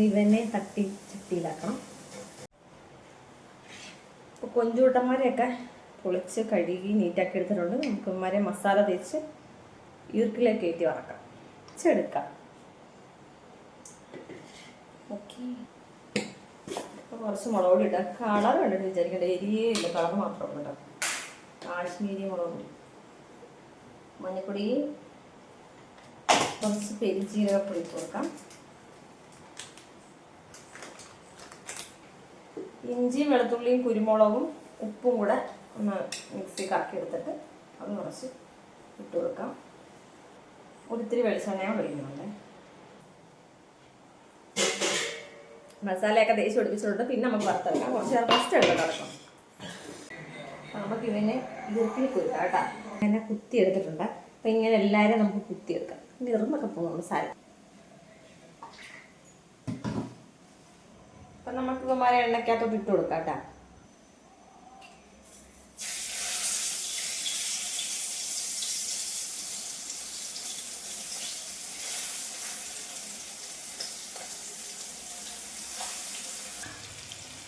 ഇവനെ തട്ടി ചട്ടിയിലാക്കണം. അപ്പോൾ കൊഞ്ചൂട്ടന്മാരെയൊക്കെ പൊളിച്ച് കഴുകി നീറ്റാക്കി എടുത്തിട്ടുണ്ട്. നമുക്ക് ഇവന്മാരെ മസാല തേച്ച് ഈർക്കിലേക്ക് കയറ്റി വറക്കാം, ചെടുക്കാം. ഓക്കെ, അപ്പോൾ കുറച്ച് മുളക് പൊടി ഇട്ടാൽ കളർ കണ്ടിട്ട് വിചാരിക്കേണ്ട, എരിയേ ഇല്ല, കളർ മാത്രം കേട്ടോ. കാശ്മീരി മുളക് പൊടി, മഞ്ഞൾപ്പൊടി, കുറച്ച് പെരുംജീരകപ്പൊടി ഇട്ട് കൊടുക്കാം. ഇഞ്ചിയും വെളുത്തുള്ളിയും കുരുമുളകും ഉപ്പും കൂടെ ഒന്ന് മിക്സി കറക്കി എടുത്തിട്ട് അത് കുറച്ച് ഇട്ട് കൊടുക്കാം. ഒരിത്തിരി വെളിച്ചെണ്ണയും ഒഴിക്കുന്നുണ്ട്. മസാലയൊക്കെ തേച്ച് പിടിപ്പിച്ചിട്ടുണ്ട്. പിന്നെ നമുക്ക് വറുത്തെടുക്കാം. കുറച്ച് നേരം ഫസ്റ്റ് എടുത്ത് കിടക്കാം. നമുക്ക് ഇവനെ ഈർക്കിൽ കുരുക്കാം കേട്ടോ. ഇങ്ങനെ കുത്തി എടുത്തിട്ടുണ്ട്. അപ്പം ഇങ്ങനെ എല്ലാവരും നമുക്ക് കുത്തിയെടുക്കാം. നിറമൊക്കെ പോകുന്നുണ്ട് സാരം. അപ്പം നമുക്ക് ഇവന്മാരെ എണ്ണയ്ക്കകത്തോട്ട് ഇട്ട് കൊടുക്കാം കേട്ടോ.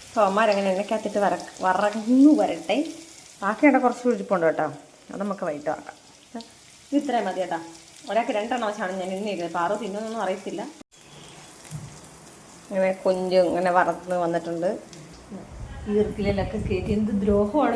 അപ്പോൾ അമ്മമാരങ്ങനെ എണ്ണയ്ക്കകത്തിട്ട് വറങ്ങു വരട്ടെ. ബാക്കിയുടെ കുറച്ച് ഇരിപ്പുണ്ട് കേട്ടോ, അത് നമുക്ക് വൈകിട്ട് ആക്കാം. ഇത് ഇത്രയും മതി കേട്ടോ. ഒരാൾക്ക് 2 എണ്ണം വെച്ചാണ് ഞാൻ ഇന്ന് ഇരുന്നത്. പാറു തിന്നൊന്നും അറിയത്തില്ല. ഇങ്ങനെ കൊഞ്ച് ഇങ്ങനെ വറന്ന് വന്നിട്ടുണ്ട്. ഈർക്കിലൊക്കെ കയറ്റി എന്ത് ദ്രോഹമാണ്